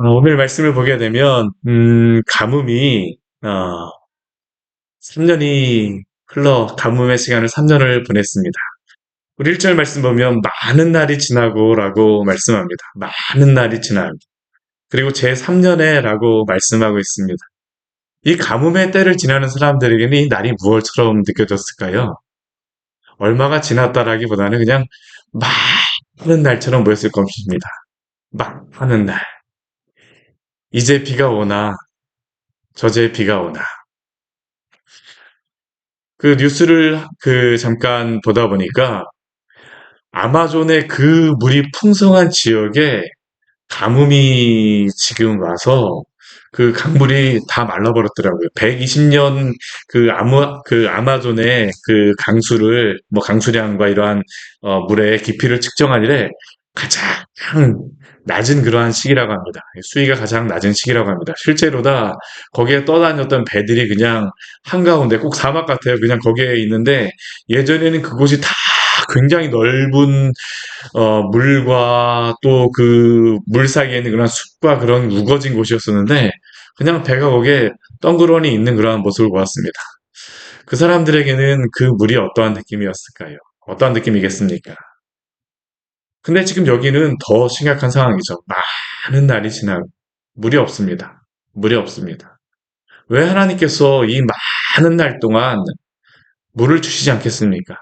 오늘 말씀을 보게 되면, 가뭄이, 3년이 가뭄의 시간을 3년을 보냈습니다. 우리 1절 말씀 보면, 많은 날이 지나고 라고 말씀합니다. 많은 날이 지나고. 그리고 제 3년에 라고 말씀하고 있습니다. 이 가뭄의 때를 지나는 사람들에게는 이 날이 무엇처럼 느껴졌을까요? 얼마가 지났다라기보다는 그냥 많은 날처럼 보였을 것입니다. 많은 날. 이제 비가 오나, 저제 비가 오나. 그 뉴스를 잠깐 보다 보니까 아마존의 그 물이 풍성한 지역에 가뭄이 지금 와서 그 강물이 다 말라버렸더라고요. 120년 그 아마존의 그 강수를, 뭐 강수량과 이러한, 물의 깊이를 측정하는데 가장 낮은 그러한 시기라고 합니다. 수위가 가장 낮은 시기라고 합니다. 실제로다 거기에 떠다녔던 배들이 그냥 한가운데 꼭 사막 같아요. 그냥 거기에 있는데 예전에는 그곳이 다 굉장히 넓은 물과 또 그 물 사이에 있는 그런 숲과 그런 우거진 곳이었었는데 그냥 배가 거기에 덩그러니 있는 그러한 모습을 보았습니다. 그 사람들에게는 그 물이 어떠한 느낌이었을까요? 어떠한 느낌이겠습니까? 근데 지금 여기는 더 심각한 상황이죠. 많은 날이 지나고 물이 없습니다. 물이 없습니다. 왜 하나님께서 이 많은 날 동안 물을 주시지 않겠습니까?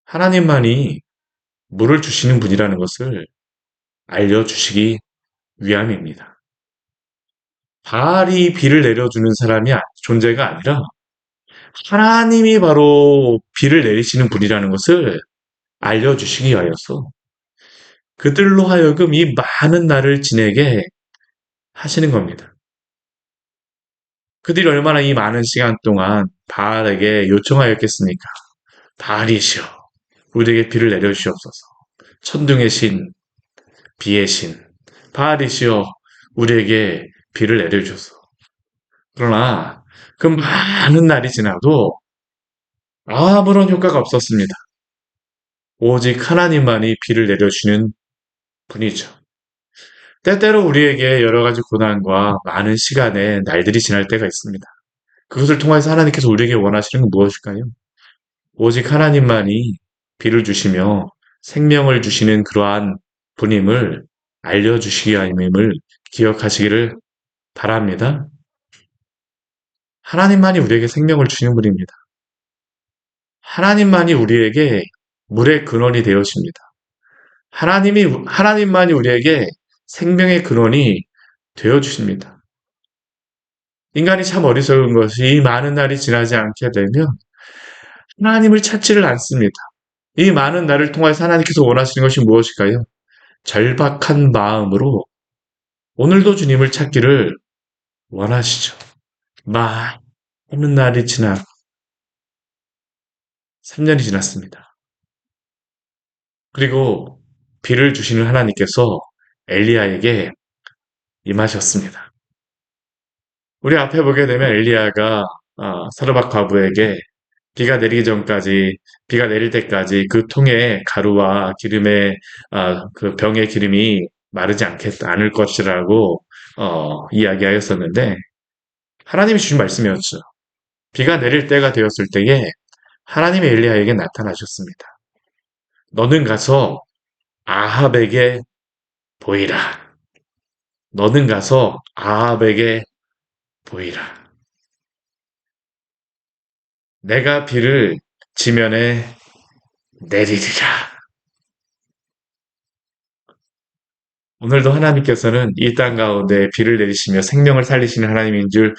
하나님만이 물을 주시는 분이라는 것을 알려주시기 위함입니다. 바알이 비를 내려주는 사람이 존재가 아니라 하나님이 바로 비를 내리시는 분이라는 것을 알려주시기 위하여서 그들로 하여금 이 많은 날을 지내게 하시는 겁니다. 그들이 얼마나 이 많은 시간 동안 바알에게 요청하였겠습니까? 바알이시여, 우리에게 비를 내려주시옵소서. 천둥의 신, 비의 신, 바알이시여, 우리에게 비를 내려주소서. 그러나 그 많은 날이 지나도 아무런 효과가 없었습니다. 오직 하나님만이 비를 내려주시는 분이죠. 때때로 우리에게 여러 가지 고난과 많은 시간의 날들이 지날 때가 있습니다. 그것을 통해서 하나님께서 우리에게 원하시는 건 무엇일까요? 오직 하나님만이 비를 주시며 생명을 주시는 그러한 분임을 알려주시기 위함임을 기억하시기를 바랍니다. 하나님만이 우리에게 생명을 주시는 분입니다. 하나님만이 우리에게 물의 근원이 되어십니다. 하나님만이 우리에게 생명의 근원이 되어 주십니다. 인간이 참 어리석은 것이 이 많은 날이 지나지 않게 되면 하나님을 찾지를 않습니다. 이 많은 날을 통해서 하나님께서 원하시는 것이 무엇일까요? 절박한 마음으로 오늘도 주님을 찾기를 원하시죠. 많은 날이 지나 3년이 지났습니다. 그리고 비를 주시는 하나님께서 엘리야에게 임하셨습니다. 우리 앞에 보게 되면 엘리야가 사르밧 과부에게 비가 내릴 때까지 그 통에 가루와 기름의 그 병의 기름이 마르지 않을 것이라고 이야기하였었는데 하나님이 주신 말씀이었죠. 비가 내릴 때가 되었을 때에 하나님의 엘리야에게 나타나셨습니다. 너는 가서 아합에게 보이라. 너는 가서 아합에게 보이라. 내가 비를 지면에 내리리라. 오늘도 하나님께서는 이 땅 가운데 비를 내리시며 생명을 살리시는 하나님인 줄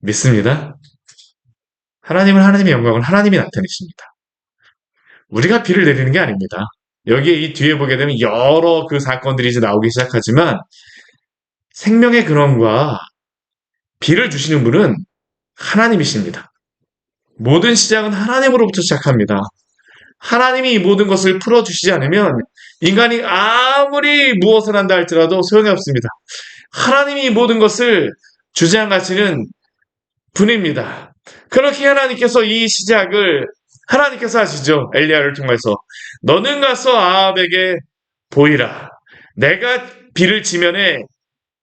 믿습니다. 하나님은 하나님의 영광을 하나님이 나타내십니다. 우리가 비를 내리는 게 아닙니다. 여기에 이 뒤에 보게 되면 여러 그 사건들이 이제 나오기 시작하지만 생명의 근원과 비를 주시는 분은 하나님이십니다. 모든 시작은 하나님으로부터 시작합니다. 하나님이 이 모든 것을 풀어주시지 않으면 인간이 아무리 무엇을 한다 할지라도 소용이 없습니다. 하나님이 이 모든 것을 주장하시는 분입니다. 그렇게 하나님께서 이 시작을 하나님께서 하시죠. 엘리야를 통해서 너는 가서 아합에게 보이라. 내가 비를 지면에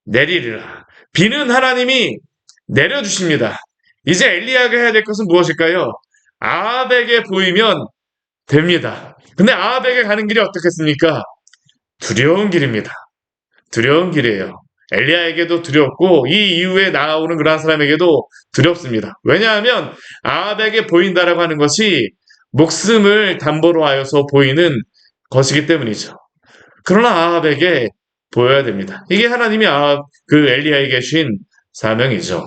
내리리라. 비는 하나님이 내려주십니다. 이제 엘리야가 해야 될 것은 무엇일까요? 아합에게 보이면 됩니다. 근데 아합에게 가는 길이 어떻겠습니까? 두려운 길입니다. 두려운 길이에요. 엘리야에게도 두렵고 이 이후에 나오는 그러한 사람에게도 두렵습니다. 왜냐하면 아합에게 보인다라고 하는 것이 목숨을 담보로 하여서 보이는 것이기 때문이죠. 그러나 아합에게 보여야 됩니다. 이게 하나님이 아합 그 엘리야에게 주신 사명이죠.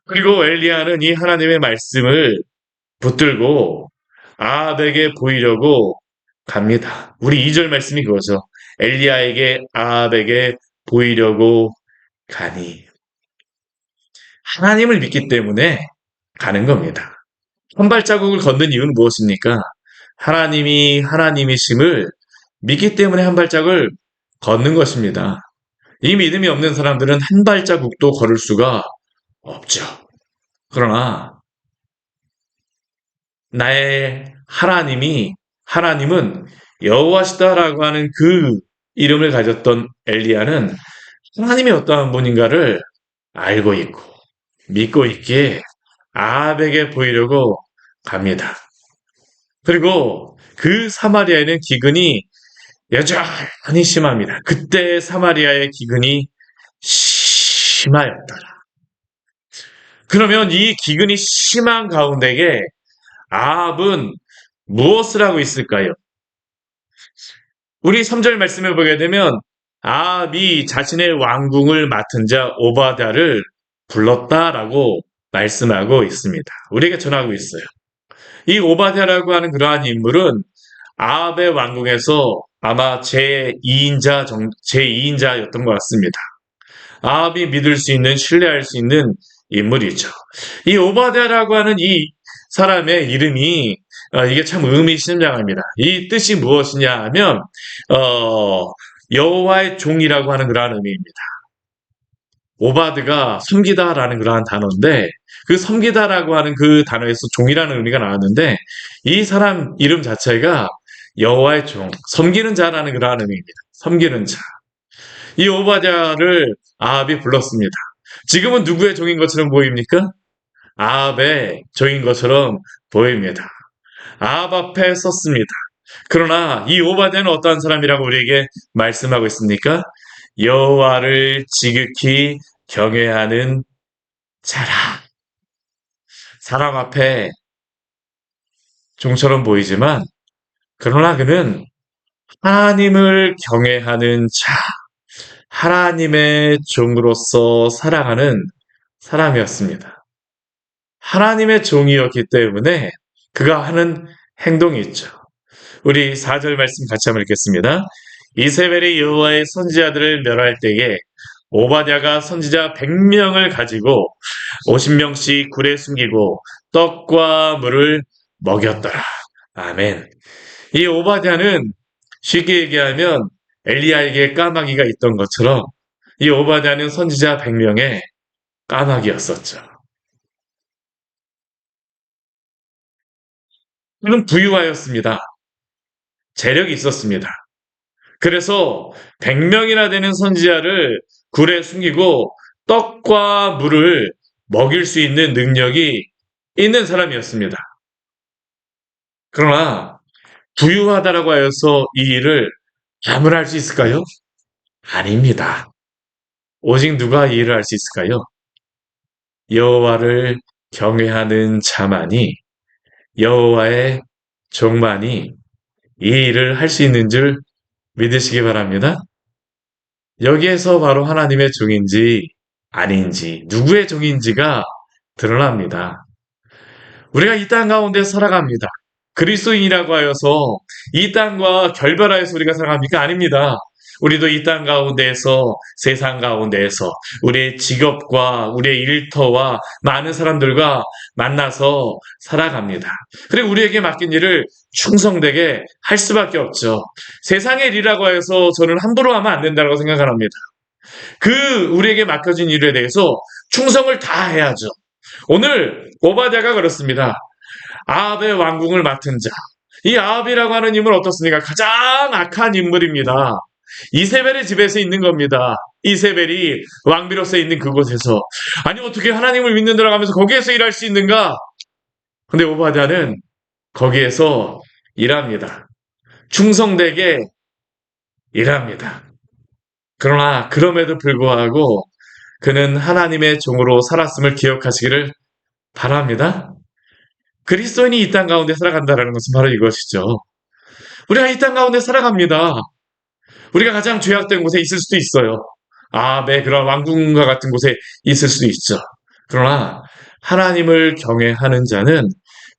그리고 엘리야는 이 하나님의 말씀을 붙들고 아합에게 보이려고 갑니다. 우리 2절 말씀이 그거죠. 엘리야에게 아합에게 보이려고 가니. 하나님을 믿기 때문에 가는 겁니다. 한 발자국을 걷는 이유는 무엇입니까? 하나님이 하나님이심을 믿기 때문에 한 발짝을 걷는 것입니다. 이 믿음이 없는 사람들은 한 발자국도 걸을 수가 없죠. 그러나 나의 하나님은 여호와시다라고 하는 그 이름을 가졌던 엘리야는 하나님이 어떠한 분인가를 알고 있고 믿고 있기에 아합에게 보이려고 갑니다. 그리고 그 사마리아에는 기근이 여전히 심합니다. 그때 사마리아의 기근이 심하였더라. 그러면 이 기근이 심한 가운데에 아합은 무엇을 하고 있을까요? 우리 3절 말씀을 보게 되면 아합이 자신의 왕궁을 맡은 자 오바댜를 불렀다라고 말씀하고 있습니다. 우리에게 전하고 있어요. 이 오바댜라고 하는 그러한 인물은 아합의 왕궁에서 아마 제2인자였던 것 같습니다. 아합이 믿을 수 있는, 신뢰할 수 있는 인물이죠. 이 오바댜라고 하는 이 사람의 이름이 이게 참 의미심장합니다. 이 뜻이 무엇이냐 하면 여호와의 종이라고 하는 그러한 의미입니다. 오바드가 섬기다라는 그러한 단어인데 그 섬기다라고 하는 그 단어에서 종이라는 의미가 나왔는데 이 사람 이름 자체가 여호와의 종, 섬기는 자라는 그러한 의미입니다. 섬기는 자. 이 오바댜를 아합이 불렀습니다. 지금은 누구의 종인 것처럼 보입니까? 아합의 종인 것처럼 보입니다. 아합 앞에 섰습니다. 그러나 이 오바댜는 어떠한 사람이라고 우리에게 말씀하고 있습니까? 여호와를 지극히 경외하는 자라. 사람 앞에 종처럼 보이지만 그러나 그는 하나님을 경외하는 자, 하나님의 종으로서 살아가는 사람이었습니다. 하나님의 종이었기 때문에 그가 하는 행동이 있죠. 우리 4절 말씀 같이 한번 읽겠습니다. 이세벨이 여호와의 선지자들을 멸할 때에 오바댜가 선지자 100명을 가지고 50명씩 굴에 숨기고 떡과 물을 먹였더라. 아멘. 이 오바댜는 쉽게 얘기하면 엘리야에게 까마귀가 있던 것처럼 이 오바댜는 선지자 100명의 까마귀였었죠. 그는 부유하였습니다. 재력이 있었습니다. 그래서 100명이나 되는 선지자를 굴에 숨기고 떡과 물을 먹일 수 있는 능력이 있는 사람이었습니다. 그러나 부유하다라고 하여서 이 일을 잠을 할 수 있을까요? 아닙니다. 오직 누가 이 일을 할 수 있을까요? 여호와를 경외하는 자만이 여호와의 종만이 이 일을 할 수 있는 줄 믿으시기 바랍니다. 여기에서 바로 하나님의 종인지 아닌지 누구의 종인지가 드러납니다. 우리가 이 땅 가운데 살아갑니다. 그리스도인이라고 하여서 이 땅과 결별하여서 우리가 살아갑니까? 아닙니다. 우리도 이 땅 가운데에서 세상 가운데에서 우리의 직업과 우리의 일터와 많은 사람들과 만나서 살아갑니다. 그리고 우리에게 맡긴 일을 충성되게 할 수밖에 없죠. 세상의 일이라고 해서 저는 함부로 하면 안 된다고 생각합니다. 그 우리에게 맡겨진 일에 대해서 충성을 다 해야죠. 오늘 오바댜가 그렇습니다. 아합의 왕궁을 맡은 자, 이 아합이라고 하는 인물은 어떻습니까? 가장 악한 인물입니다. 이세벨의 집에서 있는 겁니다. 이세벨이 왕비로서 있는 그곳에서. 아니, 어떻게 하나님을 믿는 데로 가면서 거기에서 일할 수 있는가? 근데 오바댜는 거기에서 일합니다. 충성되게 일합니다. 그러나 그럼에도 불구하고 그는 하나님의 종으로 살았음을 기억하시기를 바랍니다. 그리스도인이 이 땅 가운데 살아간다는 것은 바로 이것이죠. 우리가 이 땅 가운데 살아갑니다. 우리가 가장 죄악된 곳에 있을 수도 있어요. 네, 그런 왕궁과 같은 곳에 있을 수도 있죠. 그러나 하나님을 경외하는 자는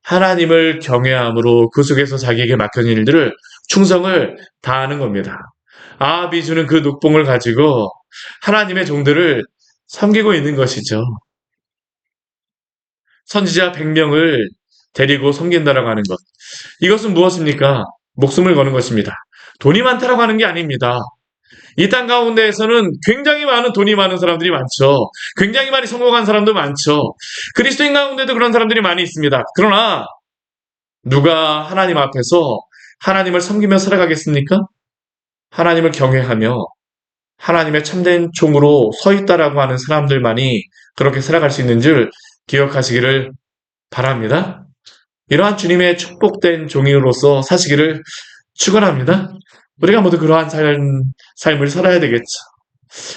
하나님을 경외함으로 그 속에서 자기에게 맡겨진 일들을 충성을 다하는 겁니다. 아합이 주는 그 녹봉을 가지고 하나님의 종들을 섬기고 있는 것이죠. 선지자 100명을 데리고 섬긴다라고 하는 것. 이것은 무엇입니까? 목숨을 거는 것입니다. 돈이 많다라고 하는 게 아닙니다. 이 땅 가운데에서는 굉장히 많은 돈이 많은 사람들이 많죠. 굉장히 많이 성공한 사람도 많죠. 그리스도인 가운데도 그런 사람들이 많이 있습니다. 그러나 누가 하나님 앞에서 하나님을 섬기며 살아가겠습니까? 하나님을 경외하며 하나님의 참된 종으로 서 있다라고 하는 사람들만이 그렇게 살아갈 수 있는 줄 기억하시기를 바랍니다. 이러한 주님의 축복된 종으로서 사시기를 축원합니다. 우리가 모두 그러한 삶을 살아야 되겠죠.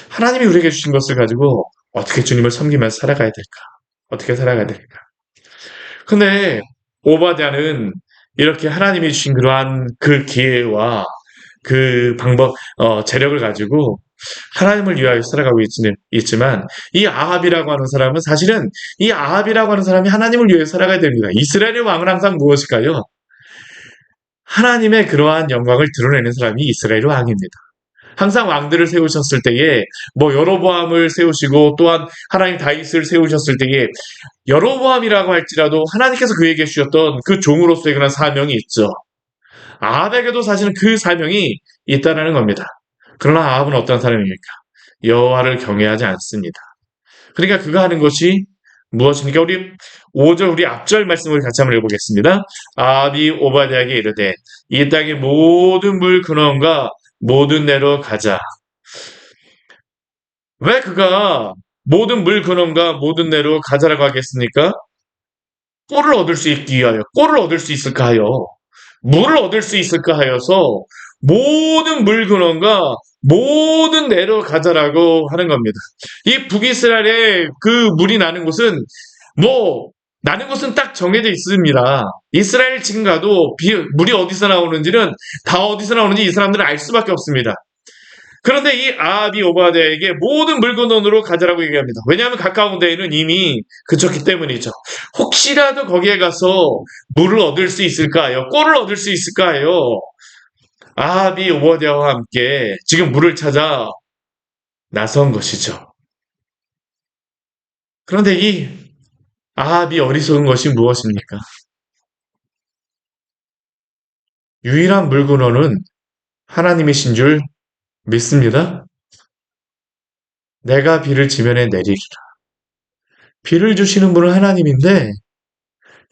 하나님이 우리에게 주신 것을 가지고 어떻게 주님을 섬기면서 살아가야 될까? 어떻게 살아가야 될까? 근데 오바댜는 이렇게 하나님이 주신 그러한 그 기회와 그 방법, 재력을 가지고 하나님을 위하여 살아가고 있지만 이 아합이라고 하는 사람은 사실은 이 아합이라고 하는 사람이 하나님을 위해 살아가야 됩니다. 이스라엘의 왕은 항상 무엇일까요? 하나님의 그러한 영광을 드러내는 사람이 이스라엘 왕입니다. 항상 왕들을 세우셨을 때에 여로보암을 세우시고 또한 하나님 다윗을 세우셨을 때에 여로보암이라고 할지라도 하나님께서 그에게 주셨던 그 종으로서의 그런 사명이 있죠. 아합에게도 사실은 그 사명이 있다는 겁니다. 그러나 아합은 어떤 사람입니까? 여호와를 경외하지 않습니다. 그러니까 그가 하는 것이 무엇입니까? 우리 5절 우리 앞절 말씀을 같이 한번 읽어보겠습니다. 아합이 오바댜에게 이르되 이 땅의 모든 물 근원과 모든 데로 가자. 왜 그가 모든 물 근원과 모든 데로 가자라고 하겠습니까? 꼴을 얻을 수 있기 위하여, 꼴을 얻을 수 있을까 하여, 물을 얻을 수 있을까 하여서 모든 물 근원과 모든 데로 가자라고 하는 겁니다. 이 북이스라엘의 그 물이 나는 곳은 나는 곳은 딱 정해져 있습니다. 이스라엘 지금 가도 물이 어디서 나오는지는 다 어디서 나오는지 이 사람들은 알 수밖에 없습니다. 그런데 이 아합이 오바댜에게 모든 물건으로 가자라고 얘기합니다. 왜냐하면 가까운 데에는 이미 그쳤기 때문이죠. 혹시라도 거기에 가서 물을 얻을 수 있을까요? 꼴을 얻을 수 있을까요? 아합이 오바댜와 함께 지금 물을 찾아 나선 것이죠. 그런데 이 아합이 어리석은 것이 무엇입니까? 유일한 물건어는 하나님이신 줄 믿습니다. 내가 비를 지면에 내리리라. 비를 주시는 분은 하나님인데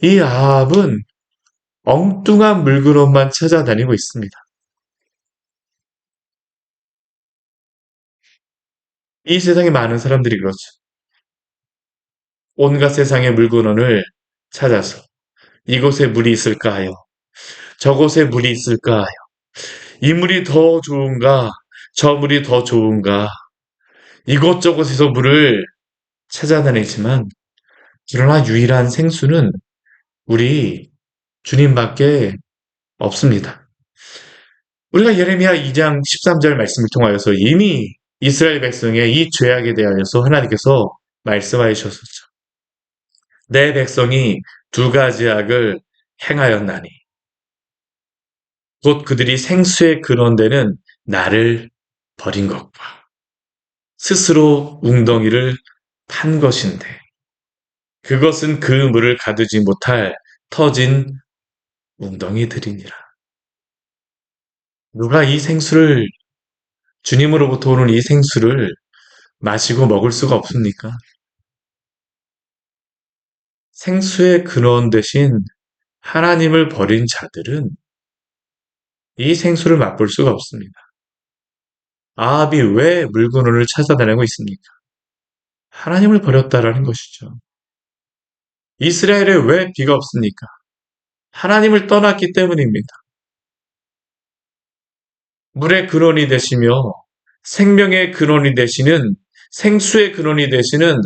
이 아합은 엉뚱한 물그릇만 찾아다니고 있습니다. 이 세상에 많은 사람들이 그렇죠. 온갖 세상의 물건을 찾아서 이곳에 물이 있을까 하여 저곳에 물이 있을까 하여 이 물이 더 좋은가 저 물이 더 좋은가 이곳저곳에서 물을 찾아다니지만 그러나 유일한 생수는 우리 주님밖에 없습니다. 우리가 예레미야 2장 13절 말씀을 통하여서 이미 이스라엘 백성의 이 죄악에 대하여서 하나님께서 말씀하여 주셨었죠. 내 백성이 두 가지 악을 행하였나니 곧 그들이 생수의 근원되는 나를 버린 것과 스스로 웅덩이를 판 것인데 그것은 그 물을 가두지 못할 터진 웅덩이들이니라. 누가 이 생수를 주님으로부터 오는 이 생수를 마시고 먹을 수가 없습니까? 생수의 근원 대신 하나님을 버린 자들은 이 생수를 맛볼 수가 없습니다. 아합이 왜 물건을 찾아다니고 있습니까? 하나님을 버렸다라는 것이죠. 이스라엘에 왜 비가 없습니까? 하나님을 떠났기 때문입니다. 물의 근원이 되시며 생명의 근원이 되시는 생수의 근원이 되시는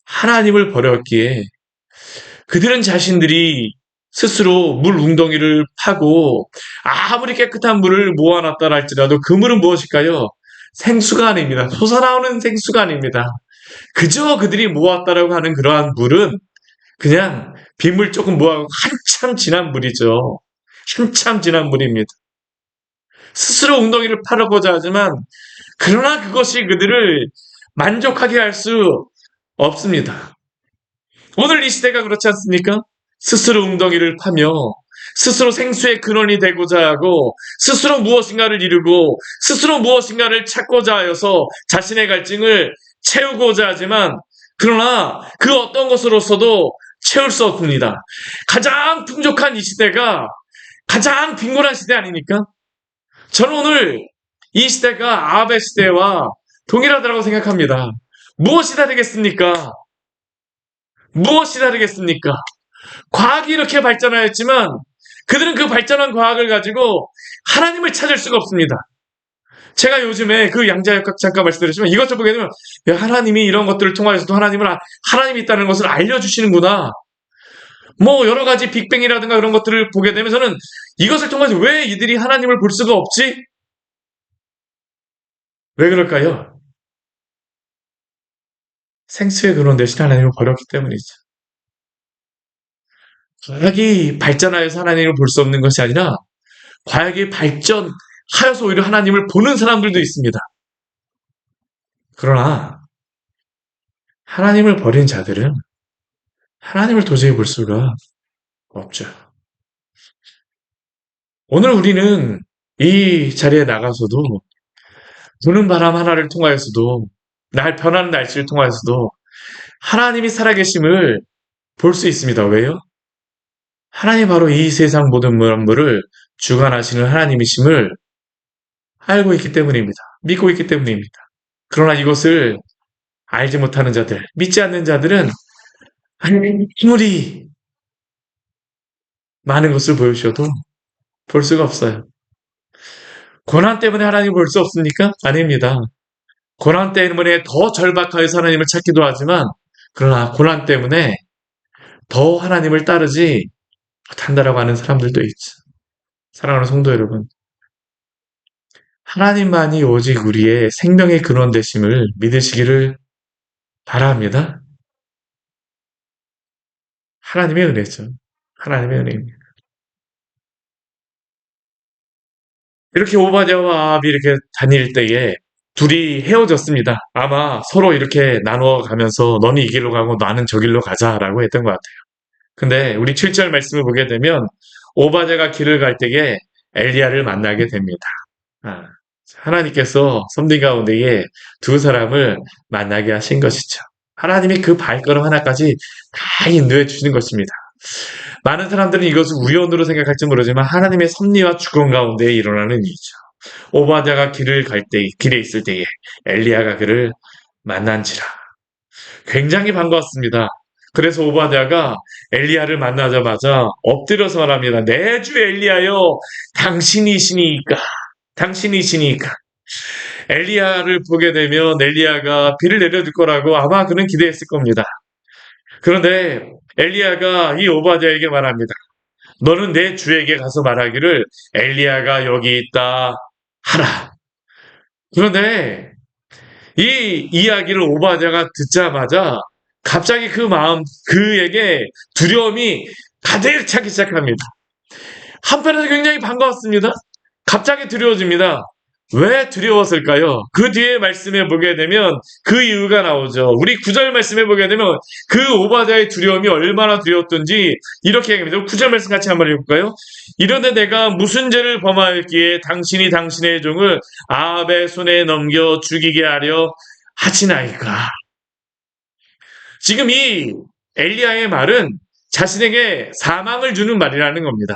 하나님을 버렸기에 그들은 자신들이 스스로 물 웅덩이를 파고 아무리 깨끗한 물을 모아놨다 할지라도 그 물은 무엇일까요? 생수가 아닙니다. 솟아나오는 생수가 아닙니다. 그저 그들이 모았다라고 하는 그러한 물은 그냥 빗물 조금 모아서 한참 진한 물이죠. 한참 진한 물입니다. 스스로 웅덩이를 파려고자 하지만 그러나 그것이 그들을 만족하게 할 수 없습니다. 오늘 이 시대가 그렇지 않습니까? 스스로 웅덩이를 파며 스스로 생수의 근원이 되고자 하고 스스로 무엇인가를 이루고 스스로 무엇인가를 찾고자 하여서 자신의 갈증을 채우고자 하지만 그러나 그 어떤 것으로서도 채울 수 없습니다. 가장 풍족한 이 시대가 가장 빈곤한 시대 아닙니까? 저는 오늘 이 시대가 아합의 시대와 동일하다고 생각합니다. 무엇이 다르겠습니까? 무엇이 다르겠습니까? 과학이 이렇게 발전하였지만 그들은 그 발전한 과학을 가지고 하나님을 찾을 수가 없습니다. 제가 요즘에 그 양자역학 잠깐 말씀드렸지만 이것을 보게 되면 하나님이 이런 것들을 통하여서도 하나님이 있다는 것을 알려주시는구나. 뭐 여러 가지 빅뱅이라든가 그런 것들을 보게 되면 저는 이것을 통해서 왜 이들이 하나님을 볼 수가 없지? 왜 그럴까요? 생수의 근원 대신 하나님을 버렸기 때문이죠. 과학이 발전하여서 하나님을 볼 수 없는 것이 아니라 과학이 발전하여서 오히려 하나님을 보는 사람들도 있습니다. 그러나 하나님을 버린 자들은 하나님을 도저히 볼 수가 없죠. 오늘 우리는 이 자리에 나가서도 부는 바람 하나를 통하여서도 날 변하는 날씨를 통하여서도 하나님이 살아계심을 볼 수 있습니다. 왜요? 하나님 바로 이 세상 모든 만물을 주관하시는 하나님이심을 알고 있기 때문입니다. 믿고 있기 때문입니다. 그러나 이것을 알지 못하는 자들, 믿지 않는 자들은 아무리 많은 것을 보여주셔도 볼 수가 없어요. 고난 때문에 하나님을 볼 수 없습니까? 아닙니다. 고난 때문에 더 절박하여서 하나님을 찾기도 하지만 그러나 고난 때문에 더 하나님을 따르지 못한다라고 하는 사람들도 있죠. 사랑하는 성도 여러분, 하나님만이 오직 우리의 생명의 근원 되심을 믿으시기를 바랍니다. 하나님의 은혜죠. 하나님의 은혜입니다. 이렇게 오바댜와 아합이 이렇게 다닐 때에 둘이 헤어졌습니다. 아마 서로 이렇게 나누어 가면서 너는 이 길로 가고 나는 저 길로 가자라고 했던 것 같아요. 근데 우리 7절 말씀을 보게 되면 오바댜가 길을 갈 때에 엘리야를 만나게 됩니다. 아, 하나님께서 섭리 가운데에 두 사람을 만나게 하신 것이죠. 하나님이 그 발걸음 하나까지 다 인도해 주시는 것입니다. 많은 사람들은 이것을 우연으로 생각할지 모르지만 하나님의 섭리와 주권 가운데 일어나는 일이죠. 오바댜가 길에 있을 때에 엘리야가 그를 만난지라. 굉장히 반가웠습니다. 그래서 오바댜가 엘리야를 만나자마자 엎드려서 말합니다. 내 주 엘리야여, 당신이시니까, 당신이시니까. 엘리야를 보게 되면 엘리야가 비를 내려줄 거라고 아마 그는 기대했을 겁니다. 그런데 엘리야가 이 오바댜에게 말합니다. 너는 내 주에게 가서 말하기를 엘리야가 여기 있다 하라. 그런데 이 이야기를 오바댜가 듣자마자 갑자기 그에게 두려움이 가득 차기 시작합니다. 한편에서 굉장히 반가웠습니다. 갑자기 두려워집니다. 왜 두려웠을까요? 그 뒤에 말씀에 보게 되면 그 이유가 나오죠. 우리 9절 말씀에 보게 되면 그 오바댜의 두려움이 얼마나 두려웠던지 이렇게 얘기합니다. 9절 말씀 같이 한번 읽어볼까요? 이런데 내가 무슨 죄를 범하였기에 당신이 당신의 종을 아합의 손에 넘겨 죽이게 하려 하시나이까. 지금 이 엘리야의 말은 자신에게 사망을 주는 말이라는 겁니다.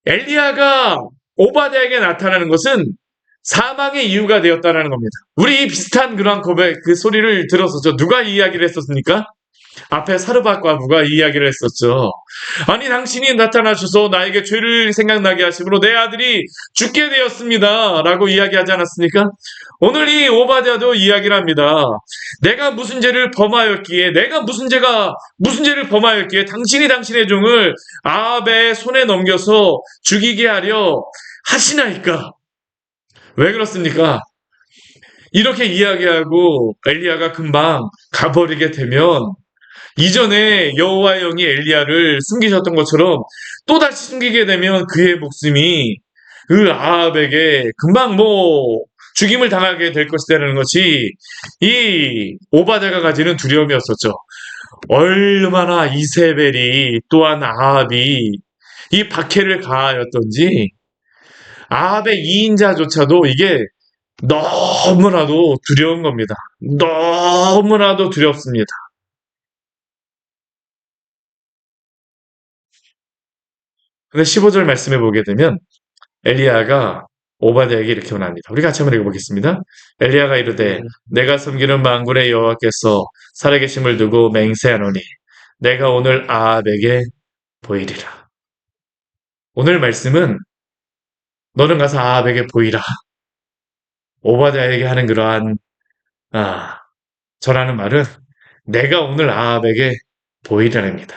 엘리야가 오바댜에게 나타나는 것은 사망의 이유가 되었다는 겁니다. 우리 비슷한 그런 고백, 그 소리를 들어서 누가 이야기를 했었습니까? 앞에 사르밧과부가 이야기를 했었죠. 아니 당신이 나타나셔서 나에게 죄를 생각나게 하심으로 내 아들이 죽게 되었습니다. 라고 이야기하지 않았습니까? 오늘 이 오바댜도 이야기를 합니다. 내가 무슨 죄를 범하였기에 무슨 죄를 범하였기에 당신이 당신의 종을 아합의 손에 넘겨서 죽이게 하려 하시나이까? 왜 그렇습니까? 이렇게 이야기하고 엘리야가 금방 가버리게 되면 이전에 여호와의 영이 엘리야를 숨기셨던 것처럼 또다시 숨기게 되면 그의 목숨이 그 아합에게 금방 죽임을 당하게 될 것이라는 것이 이 오바댜가 가지는 두려움이었었죠. 얼마나 이세벨이 또한 아합이 이 박해를 가하였던지 아합의 2인자조차도 이게 너무나도 두려운 겁니다. 너무나도 두렵습니다. 근데 15절 말씀해 보게 되면 엘리야가 오바댜에게 이렇게 말합니다. 우리 같이 한번 읽어보겠습니다. 엘리야가 이르되 내가 섬기는 만군의 여호와께서 살아계심을 두고 맹세하노니 내가 오늘 아합에게 보이리라. 오늘 말씀은 너는 가서 아합에게 보이라. 오바댜에게 하는 그러한 전하는 말은 내가 오늘 아합에게 보이라랍니다.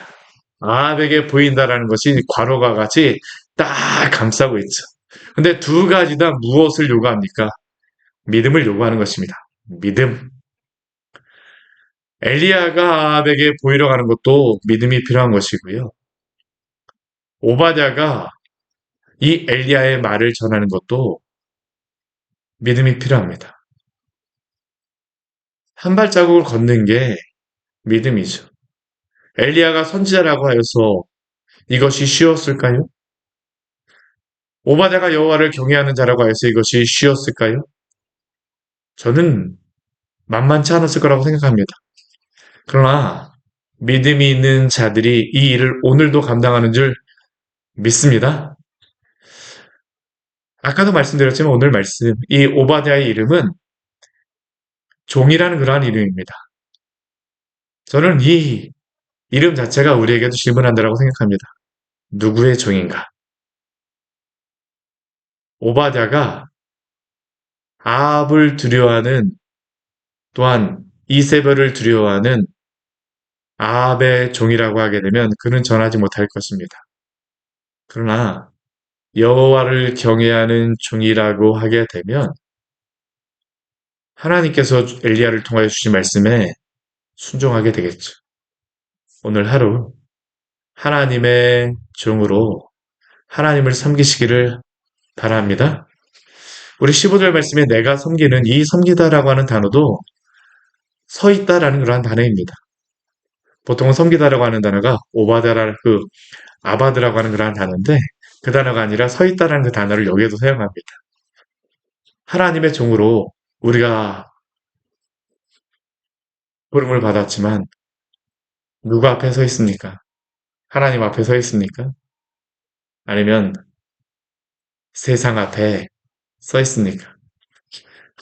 아합에게 보인다라는 것이 괄호가 같이 딱 감싸고 있죠. 근데 두 가지 다 무엇을 요구합니까? 믿음을 요구하는 것입니다. 믿음. 엘리야가 아합에게 보이러 가는 것도 믿음이 필요한 것이고요. 오바댜가 이 엘리야의 말을 전하는 것도 믿음이 필요합니다. 한 발자국을 걷는 게 믿음이죠. 엘리야가 선지자라고 하여서 이것이 쉬웠을까요? 오바댜가 여호와를 경외하는 자라고 해서 이것이 쉬웠을까요? 저는 만만치 않았을 거라고 생각합니다. 그러나 믿음이 있는 자들이 이 일을 오늘도 감당하는 줄 믿습니다. 아까도 말씀드렸지만 오늘 말씀, 이 오바댜의 이름은 종이라는 그러한 이름입니다. 저는 이 이름 자체가 우리에게도 질문한다라고 생각합니다. 누구의 종인가? 오바댜가 아합을 두려워하는 또한 이세벨을 두려워하는 아합의 종이라고 하게 되면 그는 전하지 못할 것입니다. 그러나 여호와를 경외하는 종이라고 하게 되면 하나님께서 엘리야를 통하여 주신 말씀에 순종하게 되겠죠. 오늘 하루 하나님의 종으로 하나님을 섬기시기를 바랍니다. 우리 15절 말씀에 내가 섬기는 이 섬기다라고 하는 단어도 서 있다라는 그러한 단어입니다. 보통은 섬기다라고 하는 단어가 오바다라 아바드라고 하는 그러한 단어인데 그 단어가 아니라 서 있다라는 그 단어를 여기에도 사용합니다. 하나님의 종으로 우리가 부름을 받았지만 누구 앞에 서 있습니까? 하나님 앞에 서 있습니까? 아니면 세상 앞에 서 있습니까?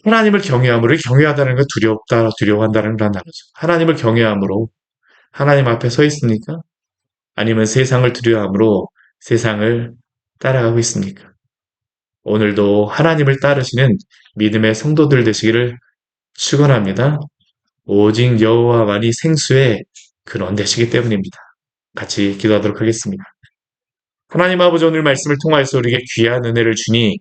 하나님을 경외함으로 경외하다는 건 두렵다, 두려워한다는 그런 단어죠. 하나님을 경외함으로 하나님 앞에 서 있습니까? 아니면 세상을 두려워함으로 세상을 따라가고 있습니까? 오늘도 하나님을 따르시는 믿음의 성도들 되시기를 축원합니다. 오직 여호와만이 생수의 근원 되시기 때문입니다. 같이 기도하도록 하겠습니다. 하나님 아버지 오늘 말씀을 통하여서 우리에게 귀한 은혜를 주니